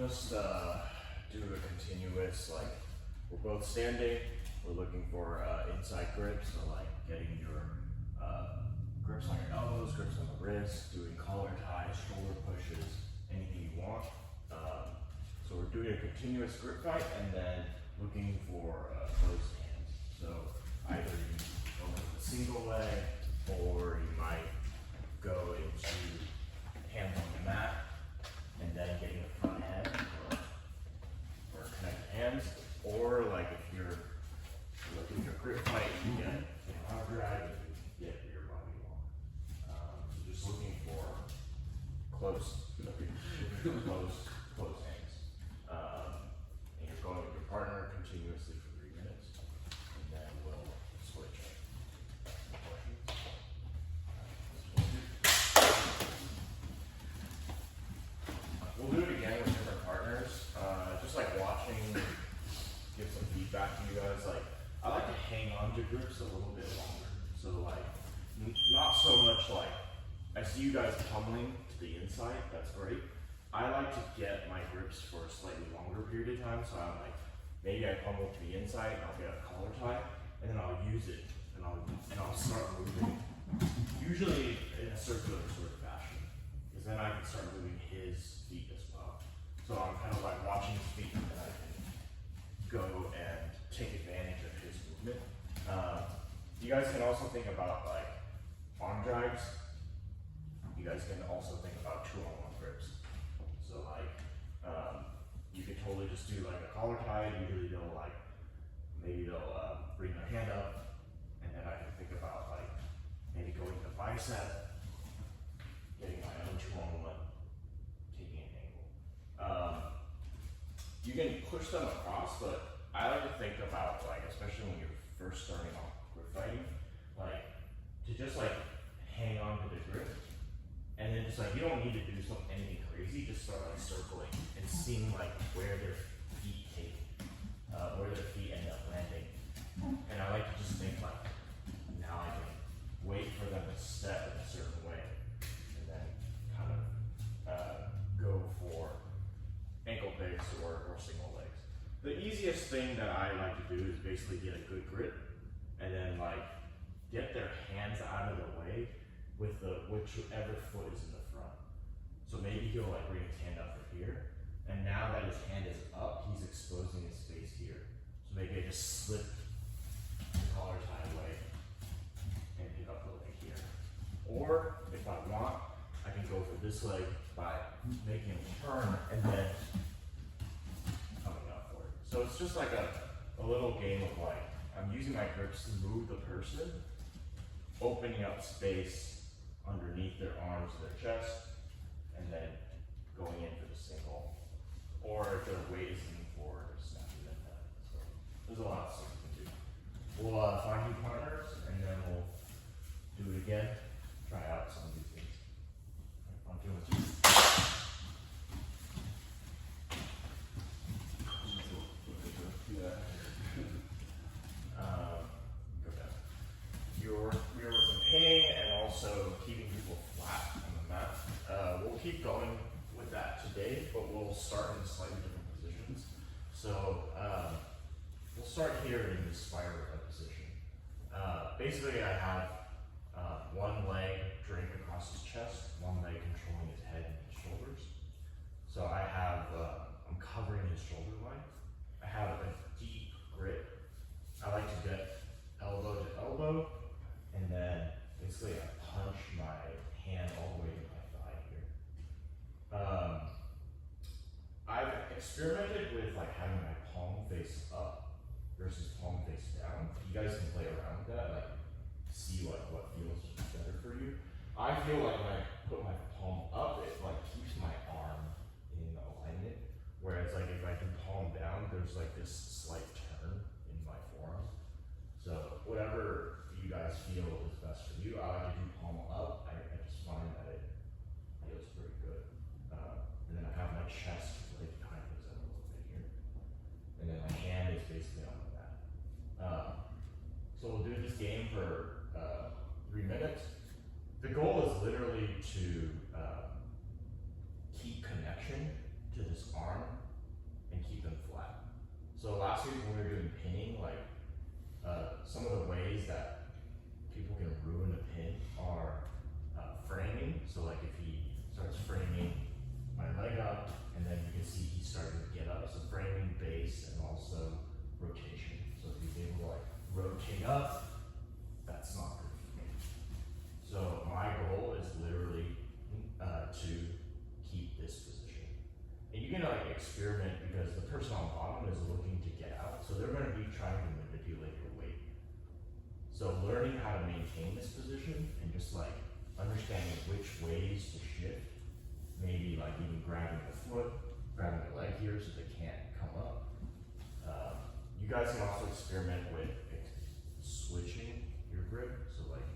just do a continuous, like, we're both standing, we're looking for inside grips, so like getting your grips on your elbows, grips on the wrist, doing collar ties, shoulder pushes, anything you want. So we're doing a continuous grip fight and then looking for closed hands. So either you go with a single leg or you might go into hands on the mat and then getting the front head or connected hands. Or like if you're looking for grip fight, you get arm drag and you get your body long. So just looking for close hands. And you're going with your partner continuously for 3 minutes. And then we'll switch. We'll do it again with different partners. Just like watching, give some feedback to you guys. Like, I like to hang on to grips a little bit longer. So like, not so much like, I see you guys tumbling to the inside, that's great. I like to get my grips for a slightly longer period of time. So I'm like, maybe I pummel to the inside and I'll get a collar tie, and then I'll use it and I'll start moving. Usually in a circular sort of fashion, because then I can start moving his feet as well. So I'm kind of like watching his feet and then I can go and take advantage of his movement. You guys can also think about like arm drags. You guys can also think about 2-on-1 grips. So like, you could totally just do like a collar tie. Usually they'll like, maybe they'll bring their hand up, and then I can think about like maybe going to the bicep, getting my own 2-on-1, taking an angle. You can push them across, but I like to think about like, especially when you're first starting off grip fighting, like to just like hang on to the grip, and then just like you don't need to do anything crazy. Just start like circling and seeing like where their feet end up landing. And I like to just think like, now I can wait for them to step in a certain way, and then kind of go for ankle picks or single legs. The easiest thing that I like to do is basically get a good grip and then like get their hands out of the way with whichever foot is in the front. So maybe he'll like bring his hand up for here, and now that his hand is up, he's exposing his space here. So maybe I just slip the collar tie away and pick up the leg here. Or if I want, I can go for this leg by making him turn and then coming up for it. So it's just like a little game of like, I'm using my grips to move the person, opening up space underneath their arms and their chest, and then going in for the single. Or if their weight is leaning forward, or snapping them down. So there's a lot of stuff we can do. We'll find new partners, and then we'll do it again, try out some of these things. On 2 and 2. You're maintaining and also keeping people flat on the mat. We'll keep going with that today, but we'll start in slightly different positions. So we'll start here in the spiderweb position. Basically, I have one leg draped across his chest, one leg controlling his head and his shoulders. So I have, I'm covering his shoulder line. I have a deep grip. I like to get elbow to elbow, and then basically I punch my hand all the way to my thigh here. I've experimented with like having my palm face up versus palm face down. You guys can play around with that, like see what feels better for you. I feel like when I put my palm up, it like keeps my arm in alignment. Whereas like if I do palm down, there's like this slight turn in my forearm. So whatever you guys feel is best for you. I like to do palm up. I just find that it feels pretty good. And then I have my chest right behind his head a little bit here. And then my hand is basically on the mat. So we'll do this game for 3 minutes. The goal is literally to keep connection to this arm week when we were doing pinning, like some of the ways that people can ruin a pin are framing. So like if he starts framing my leg up, and then you can see he's starting to get up. So framing, base, and also rotation. So if he's able to like rotate up, that's not good for me. So my goal is literally to keep this position. And you can like experiment because the person on bottom is looking to get out. So they're going to be trying to manipulate your weight. So learning how to maintain this position and just like understanding which ways to shift, maybe like even grabbing the foot, grabbing the leg here so they can't come up. You guys can also experiment with switching your grip. So like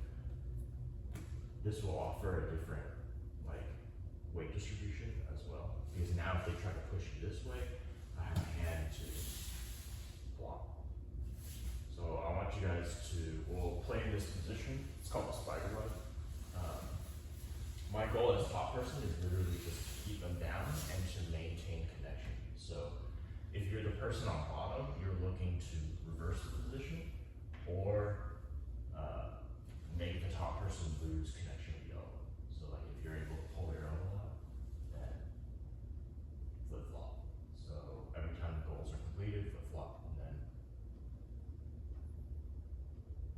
this will offer a different like weight distribution as well. Because now if they try to push you this way, I have a hand to block. So I want you guys to, we'll play in this position. It's called the spiderweb. My goal as top person is literally just to keep them down and to maintain connection. So if you're the person on bottom, you're looking to reverse the position or make the top person lose connection with the elbow. So like if you're able to pull your elbow out, then flip flop. So every time the goals are completed, flip flop, and then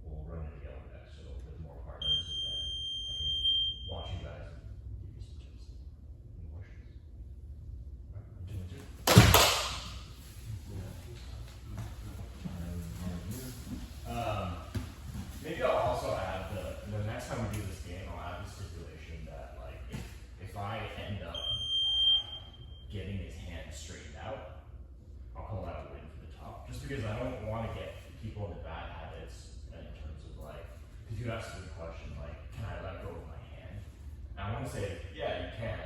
we'll run it together next. So with more partners, and then I can watch you guys and give you some tips. Any questions? All right, I'm doing two. Maybe I'll also add the next time we do this game, I'll add the stipulation that like if I end up getting his hand straightened out, I'll call that a win for the top. Just because I don't want to get people into bad habits in terms of like, because you asked me the question like, can I let go of my hand? And I want to say, yeah, you can.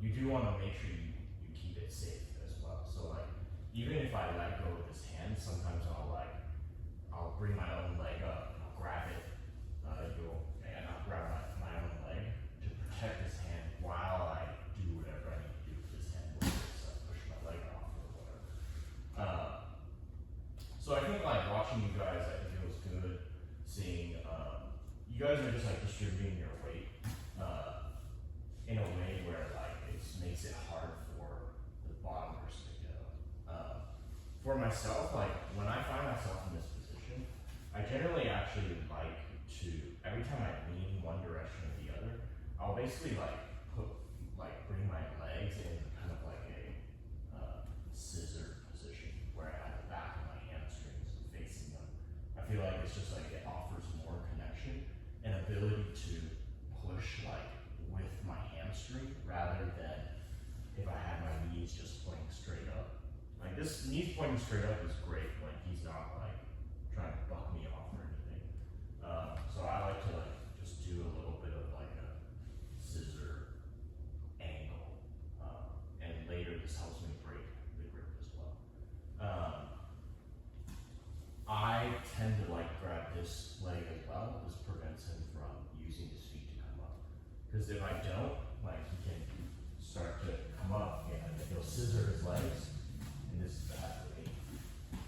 You do want to make sure you keep it safe as well. So like, even if I let go of his hand, sometimes I'll bring my own leg up, and I'll grab it, and I'll grab my own leg to protect his hand while I do whatever I need to do with his hand, whether it's push my leg off or whatever. So I think like watching you guys, I think it was good seeing, you guys are just like distributing your weight in a way where like it makes it hard for the bottom person to get up. For myself, like when I find myself in this position, I generally actually like to, every time I lean one direction or the other, I'll basically like bring my legs in kind of like a scissor position where I have the back of my hamstrings facing them. I feel like it's just like it offers more connection and ability to push like with my hamstring rather than if I had my knees just pointing straight up. Like this knees pointing straight up is great when he's not like trying to buck me off or anything. So I like to like just do a little bit of like a scissor angle, and later this helps me break the grip as well. I tend to like grab this leg as well. This prevents him from using his feet to come up. Because if I don't, like he can start to come up and he'll scissor his legs. And this is bad for me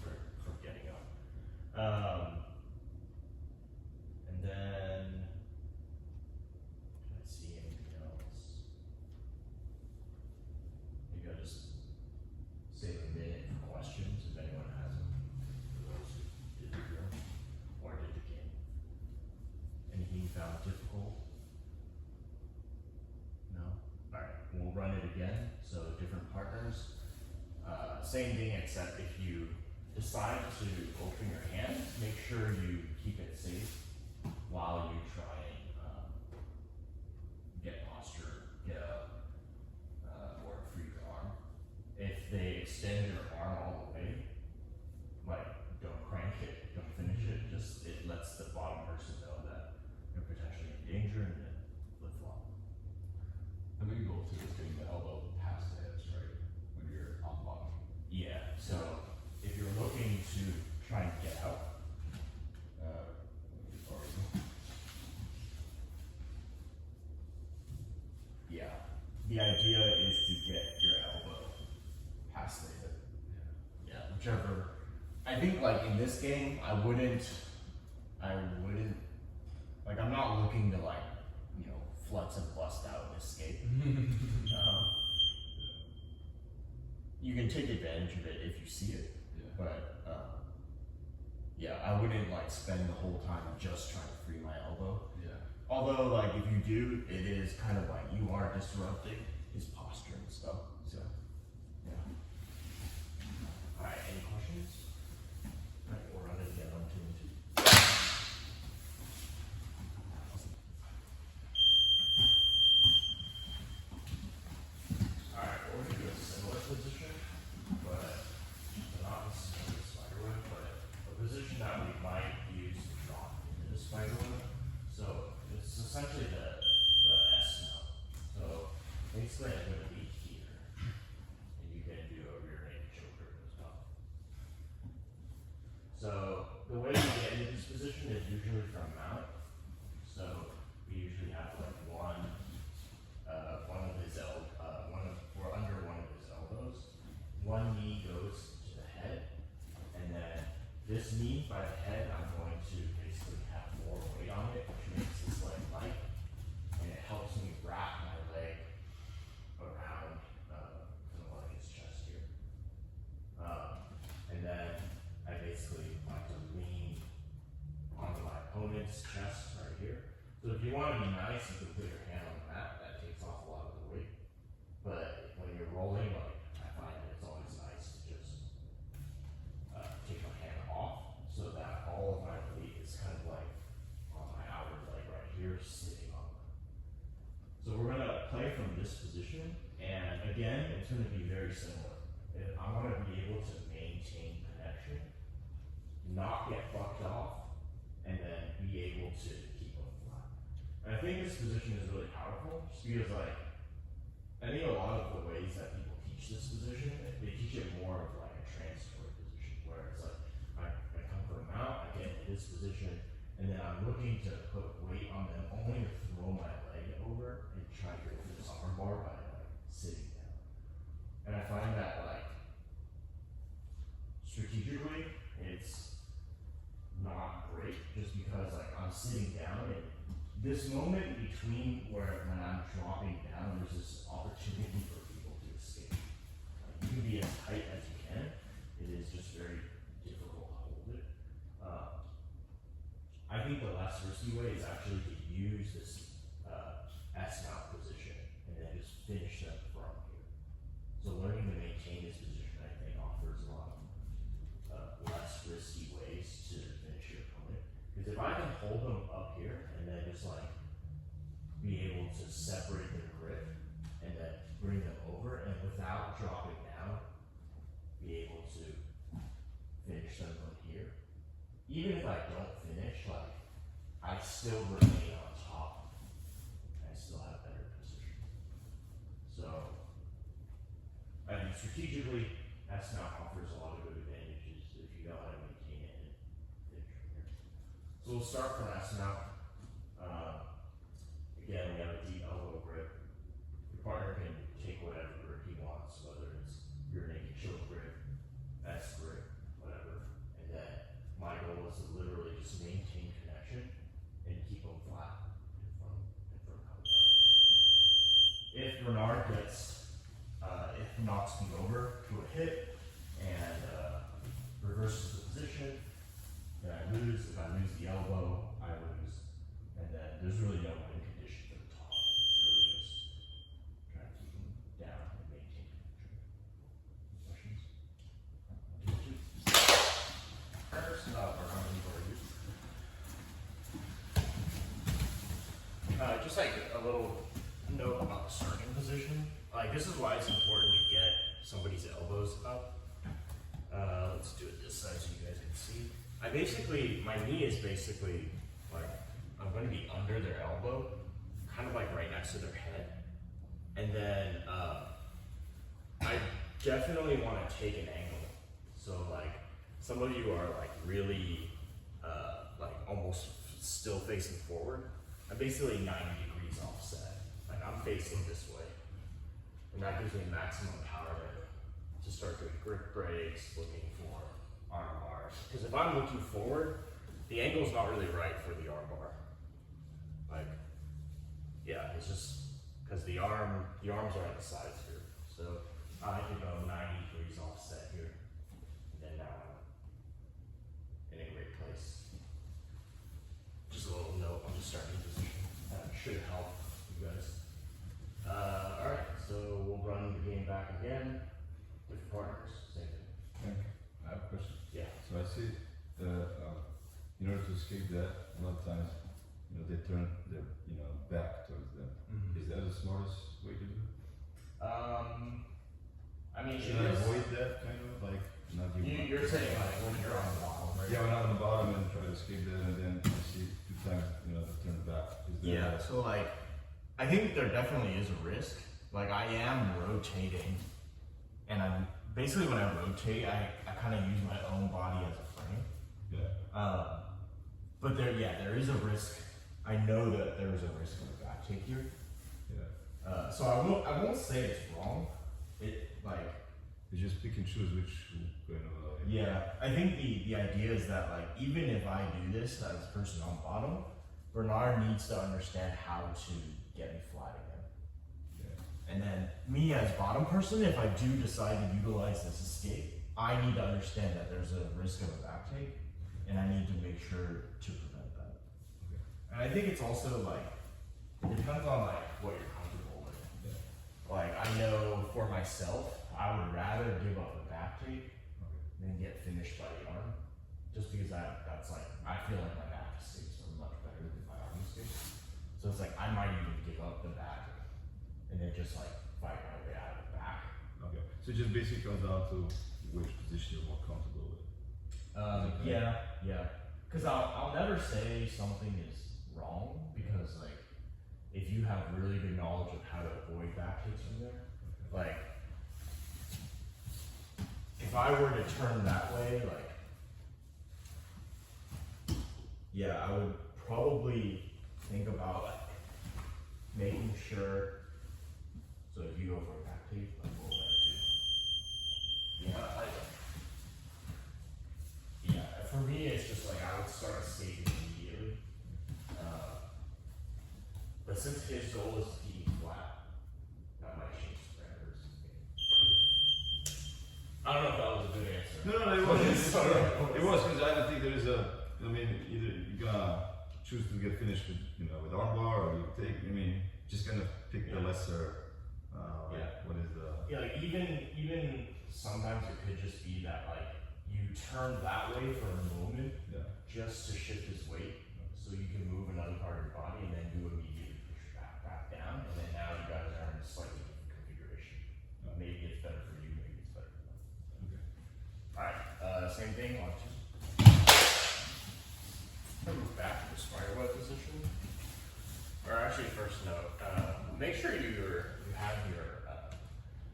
for getting up. And then, can I see anything else? Maybe I'll just save a minute for questions if anyone has them. For those who did the drill or did the game. Anything you found difficult? No? Alright, we'll run it again. So different partners. Same thing, except if you decide to open your hand, make sure you keep it safe while you try and get posture, get up, or free your arm. If they extend your arm all the way, like don't crank it, don't finish it, just it lets the bottom person know that you're potentially in danger and then flip flop. The main goal too is getting the elbow past the hips, right? When you're on the bottom. Yeah, so if you're looking to try and get out, yeah, the idea is to get your elbow past the hip. Yeah, which whichever. I think like in this game, I wouldn't, like I'm not looking to like, you know, flex and bust out and escape. You can take advantage of it if you see it, but yeah, I wouldn't like spend the whole time just trying to free my elbow. Yeah. Although, like, if you do, it is kind of like you are disrupting his posture and stuff. So, yeah. All right, any questions? All right, we're running again on 2 and 2. All right, we're going to do a similar position, but not necessarily spiderweb, but a position that we might use to drop into the spiderweb. So it's essentially the S mount. So basically I'm going to be here, and you can do a rear naked choke grip as well. So the way we get into this position is usually from mount. So we usually have like we're under one of his elbows. One knee goes to the head, and then this knee by the head, I'm going to basically have more weight on it, which makes this leg light, and it helps me wrap my leg around kind of like his chest here. And then I basically like to lean onto my opponent's chest right here. So if you want to be nice, you can put your hand on the mat. That takes off a lot of the weight. But when you're rolling, like I find that it's always nice to just take my hand off so that all of my weight is kind of like on my outer leg right here, sitting on them. So we're gonna play from this position, and again, it's gonna be very similar. I want to be able to maintain connection, not get fucked off, and then be able to keep them flat. And I think this position is really powerful, just because like I think a lot of the ways that people teach this position, they teach it more of like a transitory position, where it's like I come from a mount, I get into this position, and then I'm looking to put weight on them only to throw my leg over and try to go for this arm bar by like sitting down. And I find that like strategically, it's not great just because like I'm sitting down and this moment between when I'm dropping down, there's this opportunity for people to escape. Like, you can be as tight as you can. It is just very difficult to hold it. I think the less risky way is actually to use this S-mount position and then just finish them from here. So learning to maintain this position, I think, offers a lot of less risky ways to finish your opponent. Because if I can hold them up here and then just like be able to separate their grip and then bring them over and without dropping down, be able to finish them from here. Even if I don't finish, like I still remain on top. I still have better position. So I think strategically, S-mount offers a lot of good advantages if you know how to maintain it and finish from here. So we'll start from S-mount. Again, we have a deep elbow grip. Your partner can take whatever grip he wants, whether it's rear naked choke grip, S grip, whatever. And then my goal is to literally just maintain connection and keep them flat from coming up. If Bernard knocks me over to a hit and reverses the position, then I lose. If I lose the elbow, I lose. And then there's really no win condition for the top. It's really just trying to keep them down and maintain connection. Questions? First, we're on just like a little note about the starting position. Like this is why it's important to get somebody's elbows up. Let's do it this side so you guys can see. My knee is basically like, I'm going to be under their elbow, kind of like right next to their head. And then I definitely want to take an angle. So like some of you are like really like almost still facing forward. I'm basically 90 degrees offset. Like I'm facing this way. And that gives me maximum power to to start doing grip breaks, looking for arm bars. Because if I'm looking forward, the angle's not really right for the arm bar. Like, yeah, it's just because the arms are at the sides here. So I can go 90 degrees offset here. And now I'm in a great place. Just a little note on the starting position. That should help you guys. Alright, so we'll run the game back again. Different partners, same thing. I have a question. Yeah. So I see in order to escape that, a lot of times, they turn their, back towards them. Mm-hmm. Is that the smartest way to do it? I mean, Should I avoid that kind of like not give up? you're saying like when you're on the bottom, right? Yeah, when I'm on the bottom and try to escape that, and then I see 2 times, to turn back. Is there Yeah, so like, I think there definitely is a risk. Like I am rotating, and I'm basically when I rotate, I kind of use my own body as a frame. Yeah. But there is a risk. I know that there is a risk of a backtake here. Yeah. So I won't say it's wrong. You just pick and choose which kind of. Yeah, I think the idea is that like even if I do this as a person on bottom, Bernard needs to understand how to get me flat again. Yeah. And then me as bottom person, if I do decide to utilize this escape, I need to understand that there's a risk of a backtake, and I need to make sure to prevent that. Okay. And I think it's also like, it depends on like what you're comfortable with. Yeah. Like I know for myself, I would rather give up a backtake than get finished by the arm, just because that's like, I feel like my back escapes are much better than my arm escapes. So it's like, I might even give up the back and then just like fight my way out of the back. Okay. So it just basically comes down to which position you're more comfortable with. Yeah. Because I'll never say something is wrong, because like, if you have really good knowledge of how to avoid backtakes from there, like, if I were to turn that way, like, yeah, I would probably think about like making sure. So if you go for a backtake, like we'll let it do. Yeah, for me it's just like I would start escaping immediately. But since his goal is to keep flat, that might change the parameters. I don't know if that was a good answer. No, it was. It was because I don't think there is a. I mean, either you're gonna choose to get finished with, with armbar, or you take. I mean, just gonna pick the lesser. What is the? Yeah, like even sometimes it could just be that like you turn that way for a moment, just to shift his weight, so you can move another part of your body, and then you immediately push back down, and then now you guys are in a slightly different configuration. Maybe it's better for you, maybe it's better for them. Okay. Alright, same thing on 2. Move back to the spiderweb position. Or actually, first note, make sure you have your,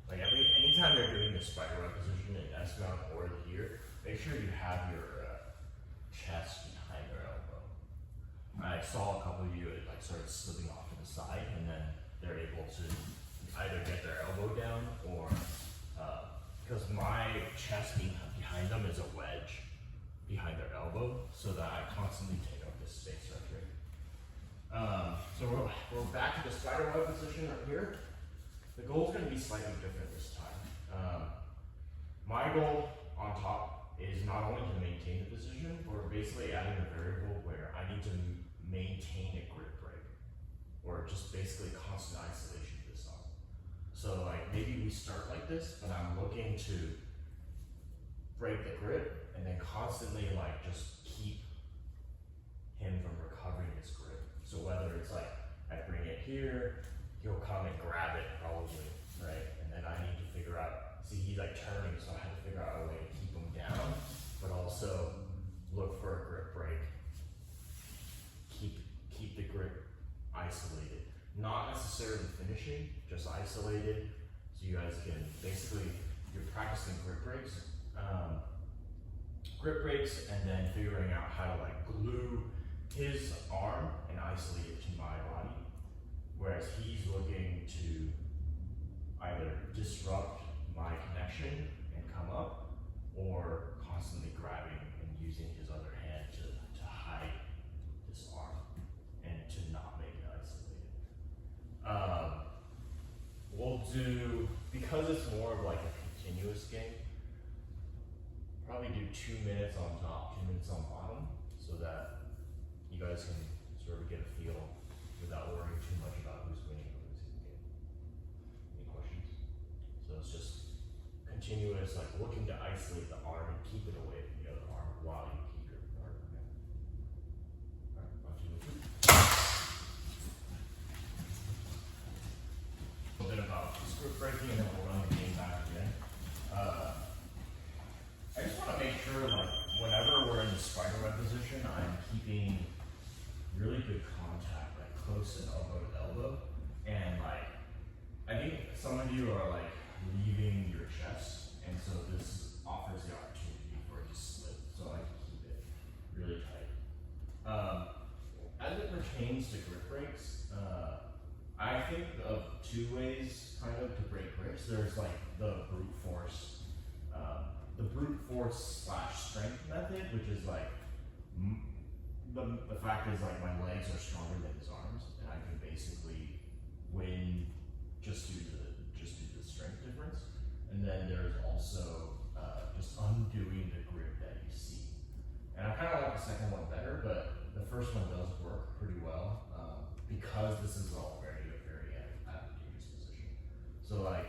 like anytime you're doing the spiderweb position in S-mount or here, make sure you have your chest behind your elbow. I saw a couple of you like sort of slipping off to the side, and then they're able to either get their elbow down or, because my chest behind them is a wedge behind their elbow, so that I constantly take up this space right here. So we're back to the spiderweb position right here. The goal is going to be slightly different this time. My goal on top is not only to maintain the position, but we're basically adding a variable where I need to maintain a grip break, or just basically constant isolation of this arm. So like maybe we start like this, but I'm looking to break the grip and then constantly like just keep him from recovering his grip. So whether it's like I bring it here, he'll come and grab it probably, right? And then I need to figure out, see he's like turning, so I have to figure out a way to keep him down, but also look for a grip break. Keep the grip isolated. Not necessarily finishing, just isolated, so you guys can basically, you're practicing grip breaks. And then figuring out how to like glue his arm and isolate it to my body, whereas he's looking to either disrupt my connection because it's more of like a continuous game, probably do 2 minutes on top, 2 minutes on bottom, so that you guys can sort of get a feel without worrying too much about who's winning or losing the game. Any questions? So it's just continuous, like looking to isolate the arm and keep it away from the other arm while you keep your partner. Alright, 1, 2, 3. A little bit about script breaking and then we'll run the game back again. I just want to make sure, like, whenever we're in the spiderweb position, I'm keeping really good contact, like close and elbow to elbow. And like, I think some of you are like leaving your chest, and so this offers the opportunity for it to slip. So I can keep it really tight. As it pertains to grip breaks, I think of 2 ways kind of to break grips. There's like the brute force / strength method, which is like the fact is like my legs are stronger than his arms, and I can basically win just due to the strength difference. And then there's also just undoing the grip that you see. And I kind of like the second one better, but the first one does work pretty well because this is all very advantageous position. So like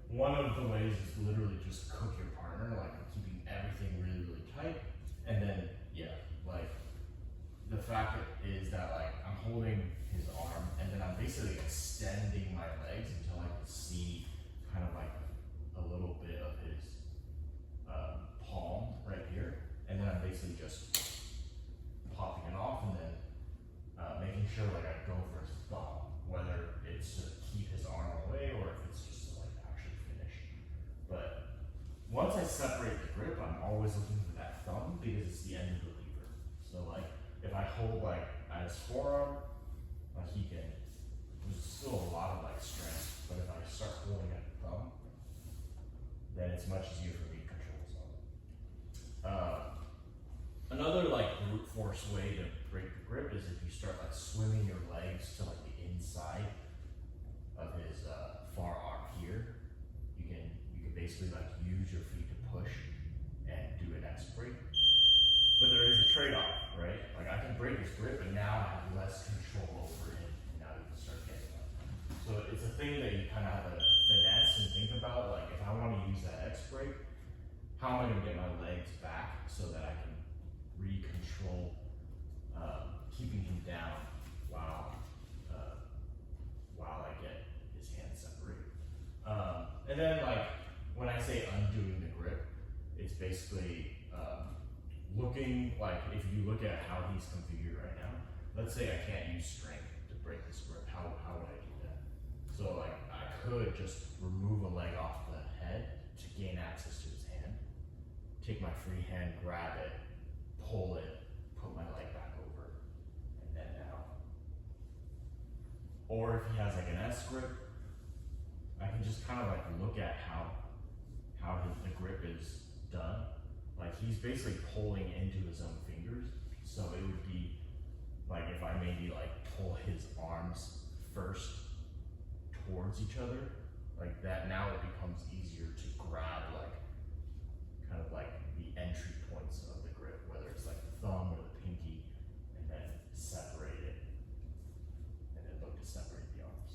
one of the ways is literally just cook your partner, like keeping everything really, really tight. And then, yeah, like the fact is that like I'm holding his arm and then I'm basically extending my legs until I can see kind of like a little bit of his palm right here. And then I'm basically just popping it off and then making sure like I go for his thumb, whether it's to keep his arm away or if it's just to like actually finish. But once I separate the grip, I'm always looking for that thumb because it's the end of the lever. So like if I hold like at his forearm, like he can, there's still a lot of like strength, but if I start holding at the thumb, then it's much easier for me to control his arm. Another like brute force way to break the grip is if you start like swimming your legs to like the inside of his far arm here. You can basically like use your feet to push and do an X break. But there is a trade-off, right? Like I can break his grip, but now I have less control over him, and now you can start getting up. So it's a thing that you kind of have to finesse and think about. Like if I want to use that X break, how am I going to get my legs back so that I can re-control keeping him down while I get his hands separated. And then like when I say undoing the grip, it's basically looking like if you look at how he's configured right now. Let's say I can't use strength to break this grip. How would I do that? So like I could just remove a leg off the head to gain access to his hand. Take my free hand, grab it, pull it, put my leg back over, and then out. Or if he has like an S grip, I can just kind of like look at how the grip is done. Like he's basically pulling into his own fingers. So it would be like if I maybe like pull his arms first towards each other, like that, now it becomes easier to grab like kind of like the entry points of the grip, whether it's like the thumb or the pinky, and then separate it, and then look to separate the arms.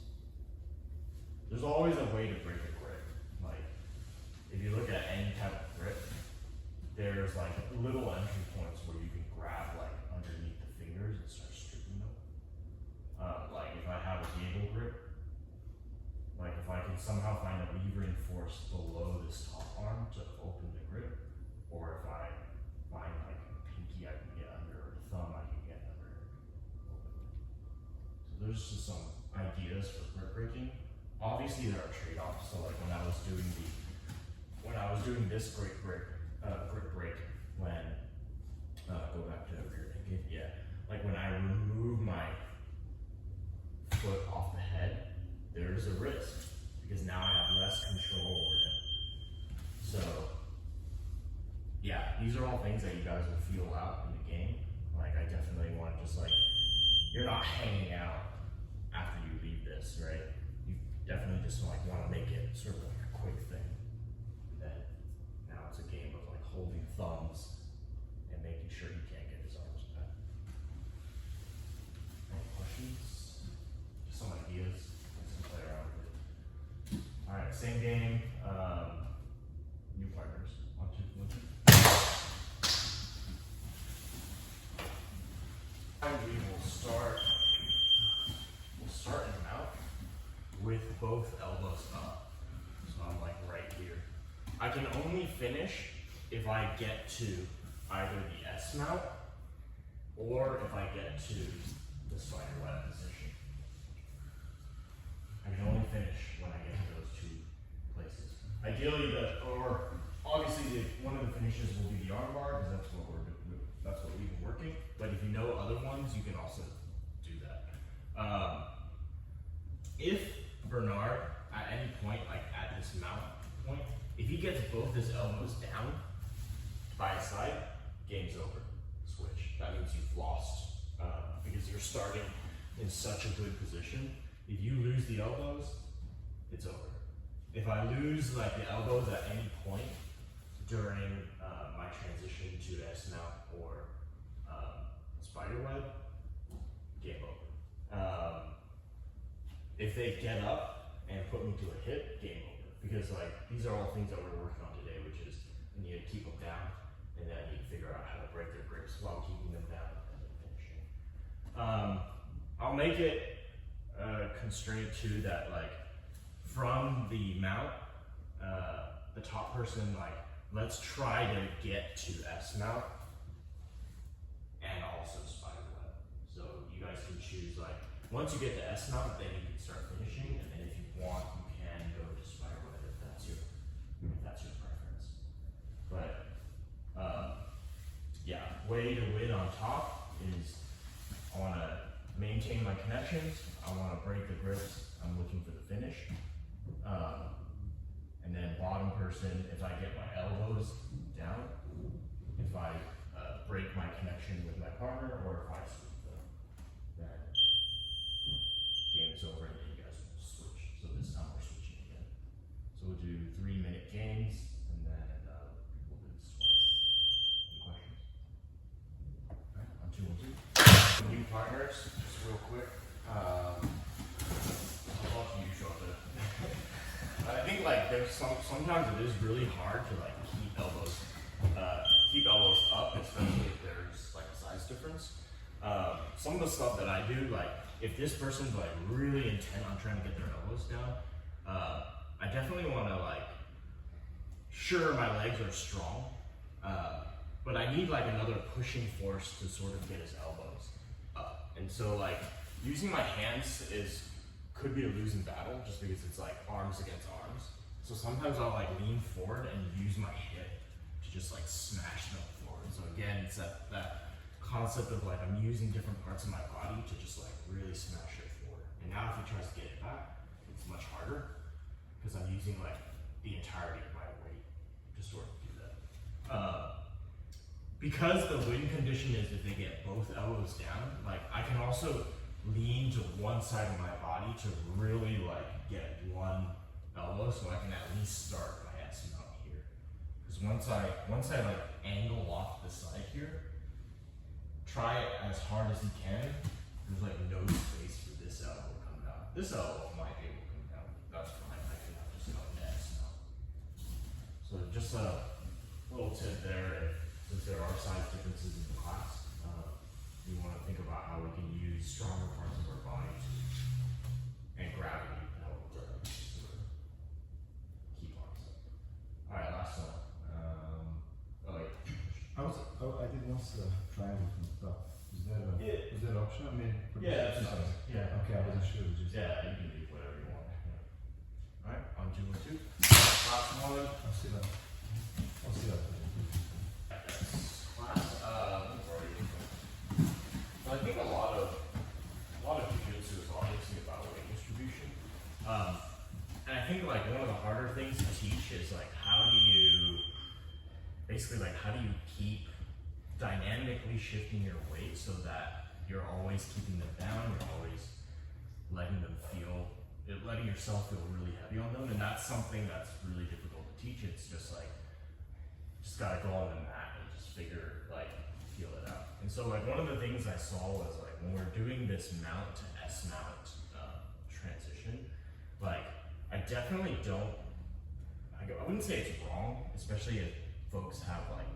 There's always a way to break a grip. Like if you look at any type of grip, there's like little entry points where you can grab like underneath the fingers and start stripping them. Like if I have a gable grip, like if I can somehow find a levering force below this top arm to open the grip, or if I find like a pinky I can get under, or a thumb I can get under, open it. So there's just some ideas for grip breaking. Obviously there are trade-offs. So like when I was doing this grip break, when go back to rear naked, yeah. Like when I remove my foot off the head, there's a risk because now I have less control over him. So yeah, these are all things that you guys will feel out in the game. Like I definitely want to just like, you're not hanging out after you leave this, right? You definitely just like want to make it sort of like a quick thing. Then now it's a game of like holding thumbs and making sure he can't get his arms back. Any questions? Just some ideas. Just play around with it. All right, same game. New partners. 1, 2, 1, 2. We will start. We'll start in mount with both elbows up. So I'm like right here. I can only finish if I get to either the S mount or if I get to the spiderweb position. I can only finish when I get to those two places. Ideally, obviously one of the finishes will be the arm bar because that's what we've been working. But if you know other ones, you can also do that. If Bernard, at any point, like at this mount point, if he gets both his elbows down by his side, game's over. Switch. That means you've lost because you're starting in such a good position. If you lose the elbows, it's over. If I lose like the elbows at any point during my transition to S mount or spiderweb, game over. If they get up and put me to a hit, game over. Because like these are all things that we're working on today, which is I need to keep them down, and then I need to figure out how to break their grips while keeping them down and then finishing. I'll make it constrained too that like from the mount, the top person like let's try to get to S mount and also spiderweb. So you guys can choose like once you get to S mount, then you can start finishing, and then if you want, you can go to spiderweb if that's your preference. But yeah, way to win on top is I want to maintain my connections. I want to break the grips. I'm looking for the finish. And then bottom person, if I get my elbows down, if I break my connection with my partner, or if I sweep them, then game is over and then you guys will switch. So this time we're switching again. So we'll do 3-minute games and then we'll do this twice. Any questions? Alright, on 2, 1, 2. New partners, just real quick. How about you, Shota? I think like there's sometimes it is really hard to like keep elbows up, especially if there's like a size difference. Some of the stuff that I do, like if this person's like really intent on trying to get their elbows down, I definitely want to like, sure my legs are strong, but I need like another pushing force to sort of get his elbows up. And so like using my hands could be a losing battle just because it's like arms against arms. So sometimes I'll like lean forward and use my hip to just like smash them forward. So again, it's that concept of like I'm using different parts of my body to just like really smash it forward. And now if he tries to get it back, it's much harder because I'm using like the entirety of my weight to sort of do that. Because the win condition is if they get both elbows down, like I can also lean to one side of my body to really like get one elbow so I can at least start my S mount here. Because once I like angle off the side here, try it as hard as you can. There's like no space for this elbow to come down. This elbow might be able to come down. That's fine. I can have just go S mount. So just a little tip there. If there are size differences in the class, you want to think about how we can use stronger parts of our bodies and gravity to help sort of keep arms up. All right, last one. I did once triangle from the top. Is that is that option? I mean, yeah, that's nice. Yeah. Okay, I wasn't sure. Just Yeah, you can do whatever you want. Yeah. All right, on 2, 1, 2. Last one. I'll see that. So I think a lot of jiu-jitsu is obviously about weight distribution. And I think like one of the harder things to teach is like how do you keep dynamically shifting your weight so that you're always keeping them down, you're always letting them feel letting yourself feel really heavy on them, and that's something that's really difficult to teach. It's just like, just gotta go on the mat and just feel it out. And so like one of the things I saw was like when we're doing this mount to S mount transition, like I definitely don't, I wouldn't say it's wrong, especially if folks have like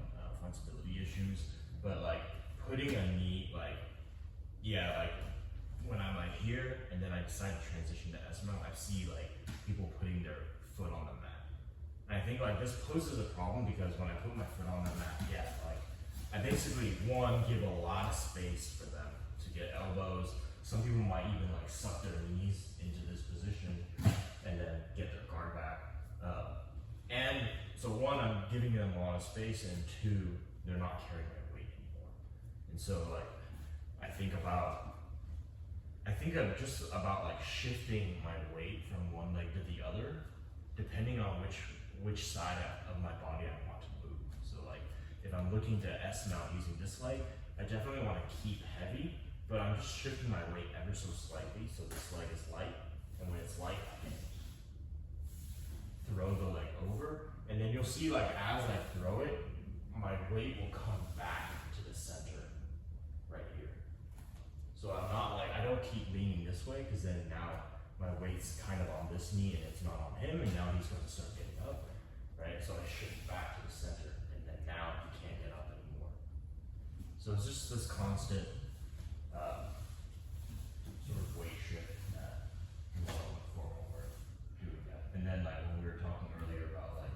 flexibility issues, but like putting a knee, like when I'm like here and then I decide to transition to S mount, I see like people putting their foot on the mat. And I think like this poses a problem because when I put my foot on the mat, like I basically give a lot of space for them to get elbows. Some people might even like suck their knees into this position and then get their guard back. And so one, I'm giving them a lot of space, and two, they're not carrying their weight anymore. And so like I think I'm just about like shifting my weight from one leg to the other, depending on which side of my body I want to move. So like if I'm looking to S mount using this leg, I definitely want to keep heavy, but I'm just shifting my weight ever so slightly so this leg is light, and when it's light, I can throw the leg over, and then you'll see like as I throw it, my weight will come back to the center right here. So I'm not like, I don't keep leaning this way because then now my weight's kind of on this knee and it's not on him, and now he's going to start getting up, right? So I shift back to the center, and then now he can't get up anymore. So it's just this constant sort of weight shift that comes on before when we're doing that. And then like when we were talking earlier about like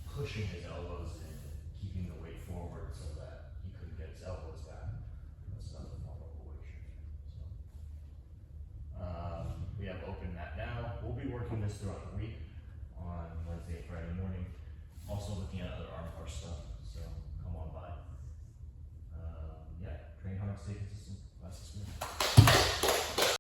pushing his elbows in, keeping the weight forward so that he couldn't get his elbows back, that's another form of a weight shift. So we have open mat now. We'll be working this throughout the week on Wednesday and Friday morning. Also looking at other arm bar stuff.